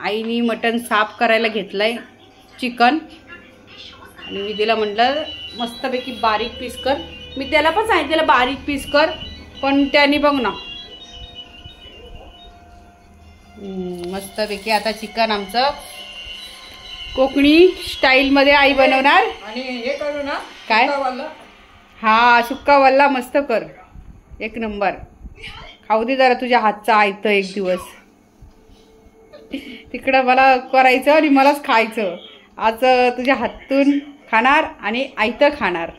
आईनी मटण साफ करायला घेतलंय चिकन आणि मी तिला म्हटलं मस्तपैकी बारीक पीस कर. मी त्याला पण सांगितलेलं बारीक पीस कर पण त्याने बघ ना मस्तपैकी आता चिकन आमचं कोकणी स्टाईल मध्ये आई बनवणार. आणि हे करू ना काय हा सुक्का वल्ला मस्त कर एक नंबर. खाऊ दे जरा तुझ्या हातचा आयतं एक दिवस. तिकडं मला करायचं आणि मलाच खायचं. आज तुझ्या हातून खाणार आणि आयतं खाणार.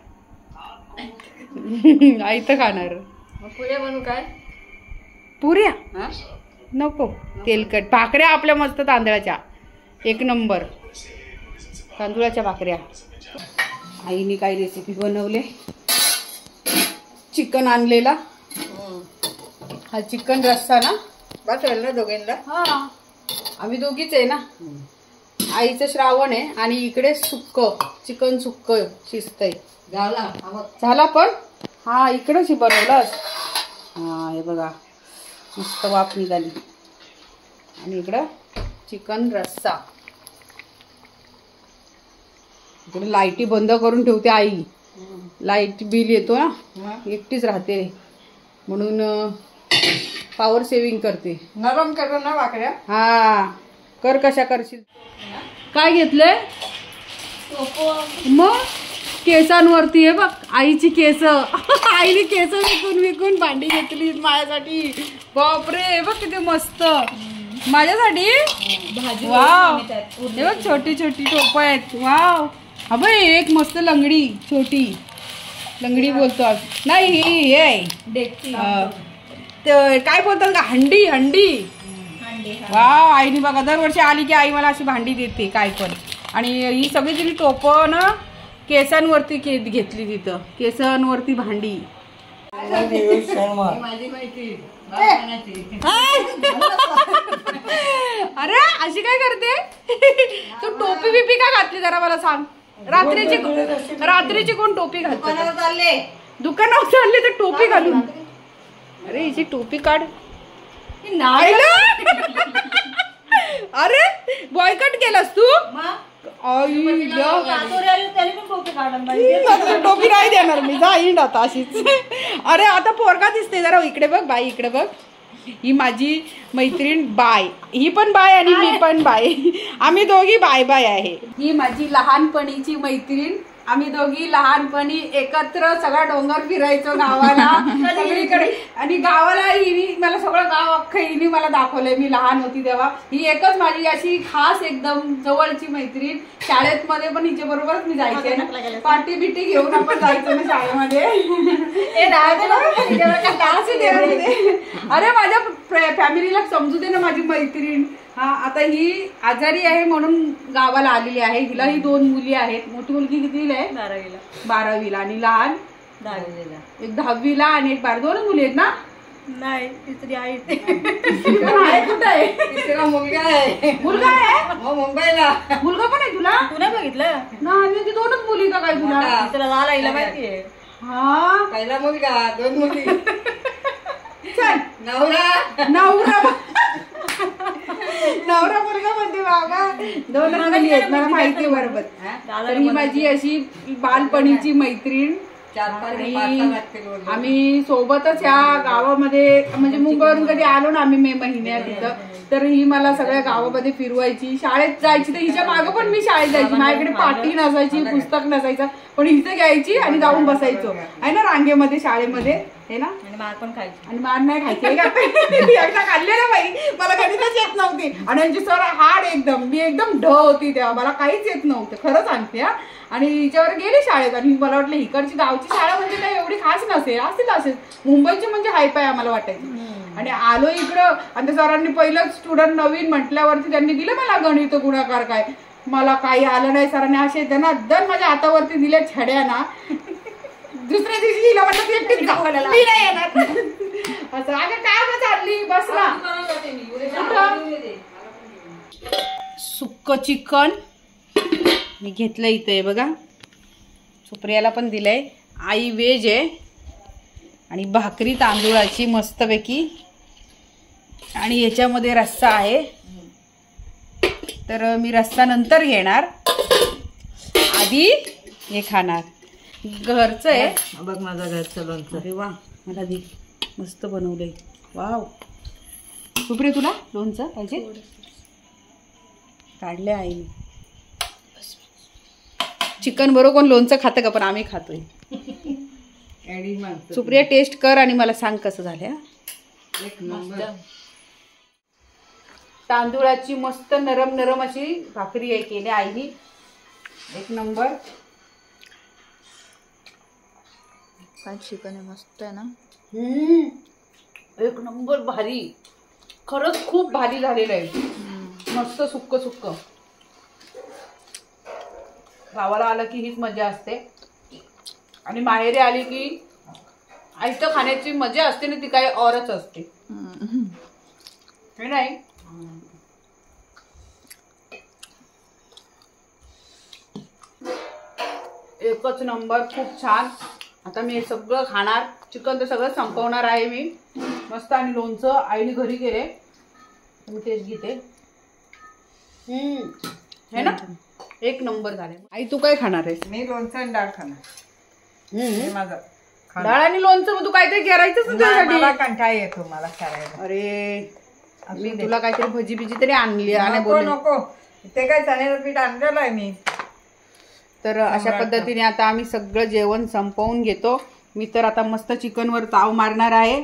आयतं खाणार. पुऱ्या बनवू काय? पुऱ्या नको तेलकट. भाकऱ्या आपल्या मस्त तांदळाच्या एक नंबर तांदूळाच्या भाकऱ्या. आईने काय रेसिपी बनवले. चिकन आणलेला हा चिकन रस्सा ना बस होईल ना दोघींना. हा आम्ही दोघीच आहे ना. आईचं श्रावण आहे आणि इकडे सुक्क चिकन सुक्क शिजतंय. झाला पण हा इकडंच बनवलं. हा हे बघा मस्त वाफ निघाली. आणि इकडं चिकन रस्सा. इकडे लाईटी बंद करून ठेवते आई. लाईट बिल येतो ना एकटीच राहते म्हणून पॉवर सेव्हिंग करते. नरम करू ना भाकऱ्या. हा कर कशा करशील. काय घेतलंय मग केसांवरती आहे बघ आईची केस. आईने केस विकून विकून भांडी घेतली माझ्यासाठी. बापरे बघ किती मस्त माझ्यासाठी. वाव हे बघ छोटी छोटी टोप आहेत. वाव हा बाई एक मस्त लंगडी छोटी लंगडी बोलतो आज नाही ही आहे काय बोलतात का हंडी हंडी. वाव आईने बघा दरवर्षी आली की आई मला अशी भांडी देते काय पण. आणि ही सगळी तिने टोप ना केसांवरती घेतली तिथं केसांवरती भांडी. माझी माहिती अरे अशी काय करते तू. टोपी बिपी का घातली जरा मला सांग. रात्रीची कोण टोपी घालते. दुकानावर चालले तर टोपी घालून. अरे हिची टोपी काढ. अरे बॉयकट केलास तू. टोपी नाही देणार मी जाईन आता अशीच. अरे आता पोरगा दिसते जरा इकडे बघ बाई इकडे बघ. ही माझी मैत्रीण बाय. ही पण बाय आणि मी पण बाय. आम्ही दोघी बाय बाय आहे. ही माझी लहानपणीची मैत्रीण. आम्ही दोघी लहानपणी एकत्र सगळा डोंगर फिरायचो गावाला सगळीकडे. आणि गावाला हिने मला सगळं गाव अख्खं हिने मला दाखवलंय. मी लहान होती तेव्हा. ही एकच माझी अशी खास एकदम जवळची मैत्रीण. शाळेत मध्ये पण हिच्या बरोबरच मी जायचे. पार्टी बिटी घेऊन आपण जायचो ना शाळेमध्ये. अरे माझ्या फॅमिलीला समजू दे ना माझी मैत्रीण. हा आता ही आजारी आहे म्हणून गावाला आलेली आहे. हिला ही 2 मुली आहेत. मोठी मुलगी कितीला आहे 12वीला आणि लहान 10वीला. एक 10वीला आणि एक 12. 2 मुली आहेत ना. नाही तिसरी आहे. कुठं आहे तिसरा मुलगा आहे. मुलगा आहे मुंबईला. मुलगा पण आहे तुला. तू नाही बघितलं नाही 2च मुली का काय तुला. तिसरा झाला हिला माहितीये. हा पहिला मुलगा 2 मुली. चल नवरा नवरा मुलगा म्हणते बाबा 2 मुली आहेत मला माहिती बरोबर. तर ही माझी अशी बालपणीची मैत्रीण. आम्ही सोबतच या गावामध्ये म्हणजे मुंबईवरून कधी आलो ना आम्ही मे महिन्यात तिथं तर ही मला सगळ्या गावामध्ये फिरवायची. शाळेत जायची तर हिच्या मागं पण मी शाळेत जायची. माझ्याकडे पाटी नसायची पुस्तक नसायचं पण हिचं घ्यायची आणि जाऊन बसायचो आहे ना रांगेमध्ये शाळेमध्ये हे ना. आणि मार पण खायची. आणि मार नाही खायची एकदा खाल्ले ना बाई. मला गणितच येत नव्हती आणि यांची सर हार्ड एकदम. मी एकदम ढ होती तेव्हा मला काहीच येत नव्हतं खरं सांगते. आणि हिच्यावर गेली शाळेत आणि मला वाटलं इकडची गावची शाळा म्हणजे काय एवढी खास नसेल असेल मुंबईची म्हणजे हायपाय आम्हाला वाटायचं. आणि आलो इकडं आणि त्या सरांनी पहिलं स्टुडंट नवीन म्हटल्यावरती त्यांनी दिलं मला गणित गुणाकार काय. मला काही आलं नाही. सरांनी असे त्यांना दर माझ्या हातावरती दिल्या छड्या ना. दुसऱ्या दिवशी हिला म्हटलं एकटीच गावाला मी नाही येणार असं. अगं काय मग चालली बसला. सुक्क चिकन मी घेतलं इथे बघा. सुप्रियाला पण दिलंय. आई व्हेज आहे आणि भाकरी तांदूळाची मस्तपैकी आणि याच्यामध्ये रस्सा आहे. तर मी रस्सा नंतर घेणार, आधी हे खाणार. घरचं आहे बघ माझा घरचं लोणचं. अरे वा, मला दे, मस्त बनवलंय. वाव, सुप्रिया तुला लोणचं पाहिजे? काढले आईने. चिकन बरोबर कोण लोणचं खातं का? पण आम्ही खातोय. सुप्रिया टेस्ट कर आणि मला सांग कसं झालं. एक नंबर. तांदूळाची मस्त नरम नरम अशी भाकरी आहे केली आईनी. एक नंबर. काय चिकन आहे, मस्त आहे ना. एक नंबर भारी, खरंच खूप भारी झालेलं आहे. मस्त सुक्क सुक्क. गावाला आलं की हीच मजा असते आणि माहेरी आली की आईचं खाण्याची मजा असते ना, ती काही औरच असते. हे नाही एकच नंबर, खूप छान. आता मी हे सगळं खाणार. चिकन तर सगळं संपवणार आहे मी मस्त. आणि लोणचं आईने घरी केले, मी तेच घेते. है ना, एक नंबर झाले. आई तू काय खाणार आहेस? मी लोणचं आणि डाळ खाणार. माझं डाळ आणि लोणचं. मग तू काहीतरी करायचंच ना त्यासाठी. मला कंटाळा येतो मला करायला. अरे मी तुला काहीतरी भजी बिजी तरी आणली. नको नको, ते काय चण्याचं पीठ आणलेलं आहे मी. तर अशा पद्धतीने आता आम्ही सगळं जेवण संपवून घेतो. मी तर आता मस्त चिकनवर ताव मारणार आहे.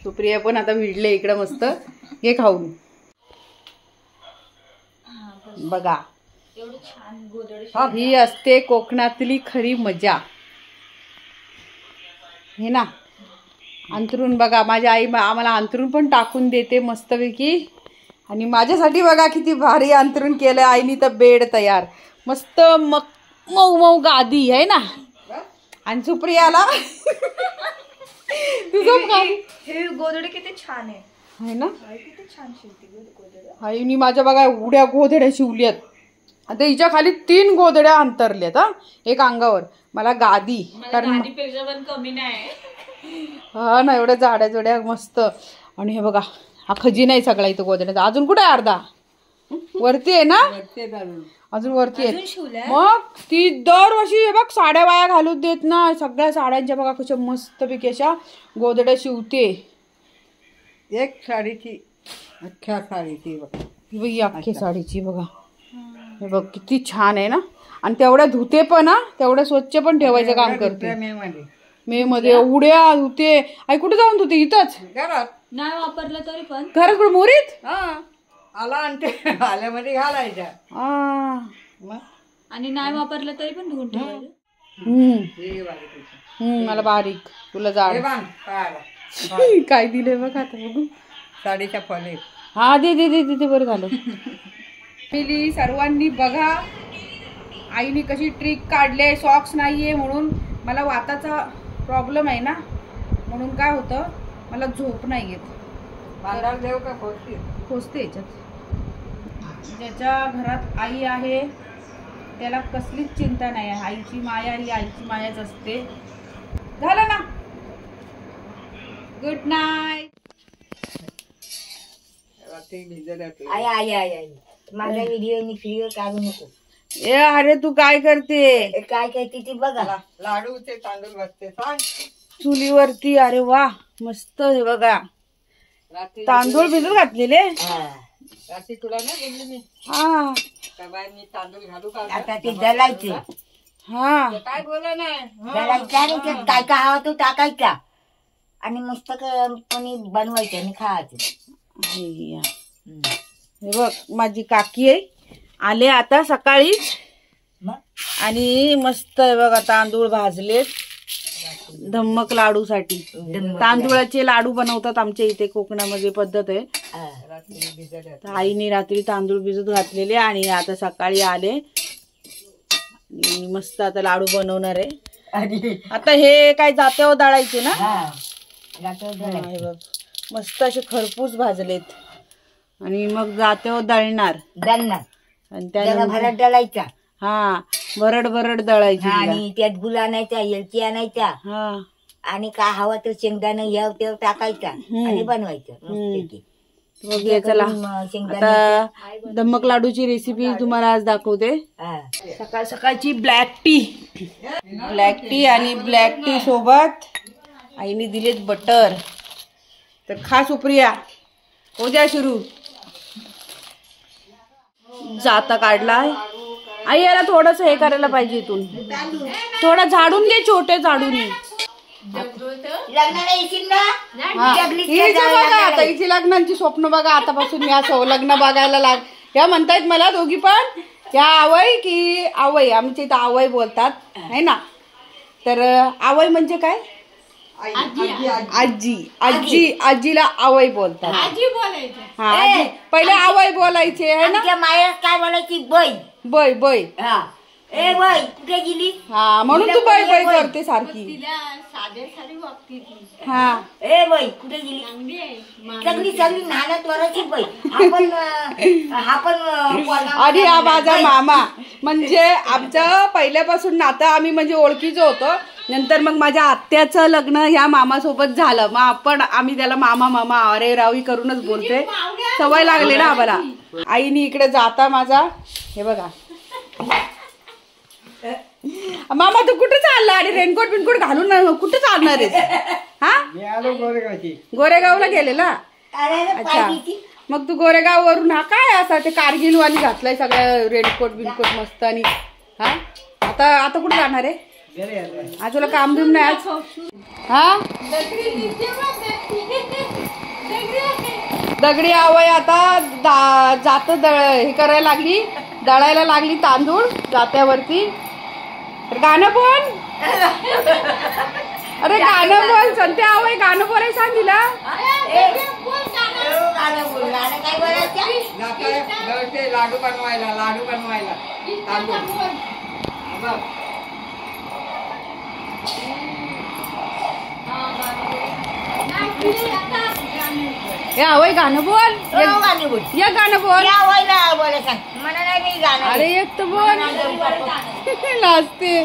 सुप्रिया पण आता भिडले इकडं मस्त. हे खाऊन बघा, ही असते कोकणातली खरी मजा, हे ना. अंथरून बघा, माझी आई आम्हाला अंथरून पण टाकून देते मस्तपैकी. आणि माझ्यासाठी बघा किती भारी अंथरून केलं आईनी. तर बेड तयार मस्त, मऊ मऊ गादी आहे ना. आणि सुप्रियाला तुझं हे गोधडी किती छान आहे ना. किती छान शिवते गोधड्या. आईनी माझ्या बघा एवढ्या गोधड्या शिवल्यात. आता हिच्या खाली 3 गोधड्या अंतरल्यात. एक अंगावर. मला गादी, कारण पण कमी नाही. हा ना, एवढ्या जाड्या जोड्या मस्त. आणि हे बघा, हा खजिना आहे सगळा इथं गोधड्याचा. अजून कुठे आहे? अर्धा वरती आहे ना, अजून वरती आहे. मग ती दरवर्षी हे बघ साड्या वाया घालू देत ना. सगळ्या साड्यांच्या बघा कशा मस्तपैकी अशा गोधड्या शिवते. एक साडीची, अख्ख्या साडीची बघ, ही अख्खी साडीची बघा. हे बघ किती छान आहे ना. आणि तेवढ्या धुते पण, तेवढ्या स्वच्छ पण ठेवायचं काम करते. मे मध्ये एवढ्या धुते. आई कुठे जाऊन धुते? इथंच घरात. नाही वापरलं तरी पण घरात कुठे? मोरीत. आला आणि ते आल्यामध्ये घालायच्या. आणि नाही वापरलं तरी पण धुवून ठेवायचं. मला बारीक, तुला जाड. काय दिले बघ आता, बघू. साडीच्या फले. हा दे दे दे दे, बरं झालं. फॅमिली सर्वांनी बघा, आईने कशी ट्रिक काढले. सॉक्स नाहीये म्हणून, मला वाताचा प्रॉब्लेम आहे ना, म्हणून काय होतं, मला झोप नाही येत. बांधायला देऊ का? खोचते याच्यात. ज्याच्या घरात आई आहे त्याला कसलीच चिंता नाही आहे. आईची माया ही आईची मायाच असते. झालं ना, गुड नाईट. आई आई आई आई माझा व्हिडिओ काढू नको. ए अरे तू काय करते? काय करते ती बघा. लाडूचे तांदूळ बसते सांग चुलीवरती. अरे वा, मस्त. हे बघा, तांदूळ भिजत घातलेले. रात्री तुला नाही बोलली मी. हा, मी तांदूळ घालू का? आता ते दलायचे. हा, काय बोला नाही. दलायचं आणि त्यात काय काय हवा तो टाकायचा आणि मस्त कोणी बनवायचं आणि खायचं. हे बघ, माझी काकी आहे, आले आता सकाळी. आणि मस्त आहे बघा, तांदूळ भाजलेत धम्मक लाडू साठी. तांदूळाचे लाडू बनवतात आमच्या इथे, कोकणामध्ये पद्धत आहे. आईने रात्री तांदूळ भिजत घातलेले आणि आता सकाळी आले. मस्त आता लाडू बनवणार आहे. आता हे काय जात्यावर दळायचे ना. हे बघ, मस्त असे खरपूस भाजलेत आणि मग जात्यावर दळणार. आणि त्याला भरड दळायचा. हा, भरड भरड दळायची. आणि त्यात गुळ आणायचा, एलची आणायचा. आणि काय हवा तर शेंगदाणा ह्याव तेव टाकायचा आणि बनवायचं. बघूया चला. आता धम्मक लाडूची रेसिपी तुम्हाला आज दाखवते. सकाळ सकाळची ब्लॅक टी आणि ब्लॅक टी सोबत आईने दिलेत बटर. तर खा सुप्रिया, हो द्या सुरू. जाता काढलाय आई. याला थोडस हे करायला पाहिजे, इथून थोडा झाडून घे, छोटे झाडून घे. आता हिची लग्नांची स्वप्न बघा आतापासून. या लग्न बघायला या म्हणतायत मला दोघी पण. या आवई की आवई, आमच्या इथं आवई बोलतात है ना. तर आवई म्हणजे काय? आजी. आजीला आवई बोलतात. हा आजी. पहिले आवई बोलायचे है ना. माया काय बोलायची? बै. बै. ए बै कुठे गेली? हा म्हणून तू बै करते सारखी. हा ए बै कुठे गेली? सगळी नाण्यात वराची बै. आपण आणि हा माझा मामा. म्हणजे आमचं पहिल्यापासून नातं आम्ही म्हणजे ओळखीचं होतं. नंतर मग माझ्या आत्याचं लग्न ह्या मामासोबत झालं. मग आम्ही त्याला मामा अरे रावी करूनच बोलते. सवय लागली ना आम्हाला. आईनी इकडे जाता माझा हे बघा. मामा तू कुठे चालला? आणि रेनकोट बिनकोट घालून कुठे चालणार आहेस? हा गोरेगावला गेलेला. अच्छा, मग तू गोरेगाव वरून हा काय असा ते कारगिल वाली घातलाय सगळं रेनकोट बिनकोट मस्त. आणि हा आता कुठे जाणार आहे? आज तुला काम बिम नाही आज? हा दगडी आवय आता जात हे करायला लागली, दळायला लागली तांदूळ जात्यावरती. गाणं बोल. अरे गाणं बोल संत्या आवय, गाणं बोलाय सांग तिला. लाडू बनवायला या आवय गाणं बोल. या गाणं बोल. अरे एक तर बोल. नाचते.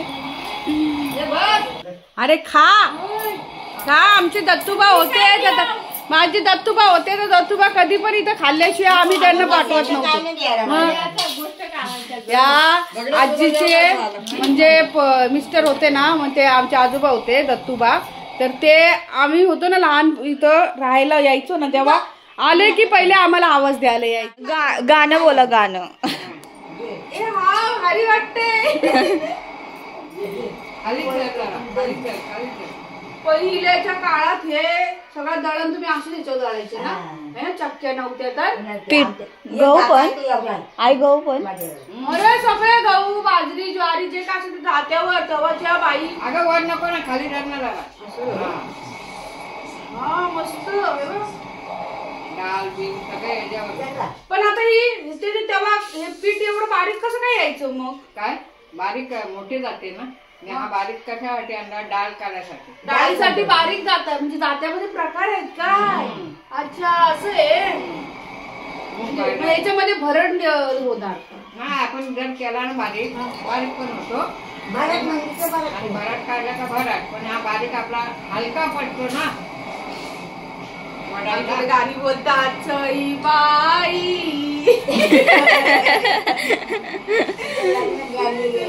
अरे खा. आमचे दत्तूबा होते, माझे दत्तूबा होते. तर दत्तूबा कधी पण इथं खाल्ल्याशिवाय आम्ही त्यांना पाठवत नव्हतो. या आजीचे म्हणजे मिस्टर होते ना, मग ते आमचे आजोबा होते दत्तूबा. तर ते आम्ही होतो ना लहान, इथं राहायला यायचो ना, तेव्हा आले की पहिले आम्हाला आवाज द्यायला यायचं. गाणं बोला. गाणं हा भारी वाटते. पहिल्याच्या काळात हे सगळं दळण तुम्ही असं ह्याच्यावर दळायचे ना, चक्क्या नव्हत्या तर. गहू पण आई गहू पण. अरे सगळे गहू बाजरी ज्वारी जे काय असेल ते जात्यावर तवाच्या बाई. अगं वर नको ना, खाली राहणार. हा मस्त डाळ बिन सगळे. पण आता ही तेव्हा हे पीठ एवढं बारीक कसं काय यायचं? मग काय बारीक मोठे जाते ना. हा बारीक कशासाठी आणला? डाळ काढायसाठी. डाळीसाठी बारीक जातात म्हणजे जात्यामध्ये प्रकार आहेत काय? अच्छा असं आहे. याच्यामध्ये भरड होणार नाही. आपण जर केला ना बारीक पण होतो. आणि भरट काढला का भरट. पण हा बारीक आपला हलका पडतो ना. गाणी बोलतात सई बाई.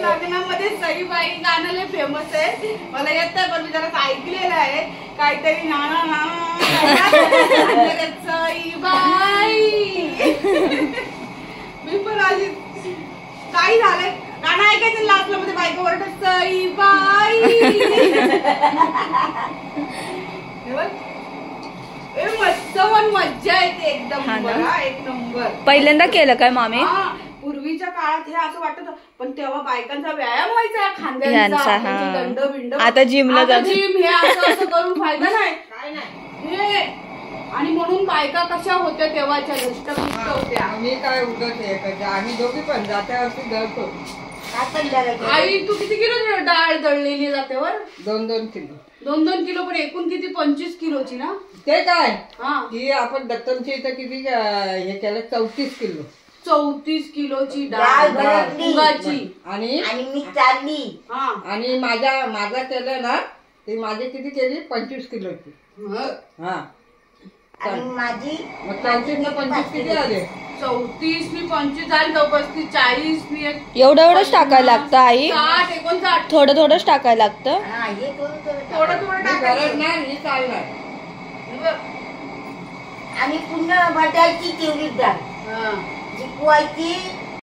लग्नामध्ये सई बाई गाणं लय फेमस आहे. मला येत नाही पण मी जरा ऐकलेलं आहे. काहीतरी नाना सई बाई. मी पण आली काही झालंय गाणं ऐकायचं लास्टला मध्ये बायका ओरडत सई बाई. मस्त पण मज्जा येते एकदम. एक नंबर. पहिल्यांदा केलं काय मामी? पूर्वीच्या काळात हे असं वाटत, पण तेव्हा बायकांचा व्यायाम व्हायचा खांद्यांचा. दंड बिंड. आता जिमला जातो. जिम हे असं करून फायदा नाही काय नाही. आणि म्हणून बायका कशा होत्या तेव्हाच्या दष्टपुष्ट होत्या. मी काय उगत आम्ही दोघी पण जात्यावरती दळतो. आई तू किती किलो डाळ दळलेली जात्यावर? 2-2 किलो. 2-2 किलो. पण एकूण किती? 25 किलोची ना. ते काय ही आपण दत्तनच्या इथं किती हे केलं? 34 किलो. 34 किलोची डाळ मुगाची. आणि मी चालली. आणि माझा केलं ना, ती माझी किती केली? 25 किलोची. हा आणि माझी मग 34 ने 25 किती आले? 34 नी 25 झाली, 35 40 नी एवढंच टाकायला लागतं आई? 60 59 थोडं थोडंच टाकायला लागतं. हा हे थोडं थोडं ही टाकायचं. गरज नाही, ही चालणार. आणि पुन्हा बटायची तेवढीच डाळ हा. जिकवायची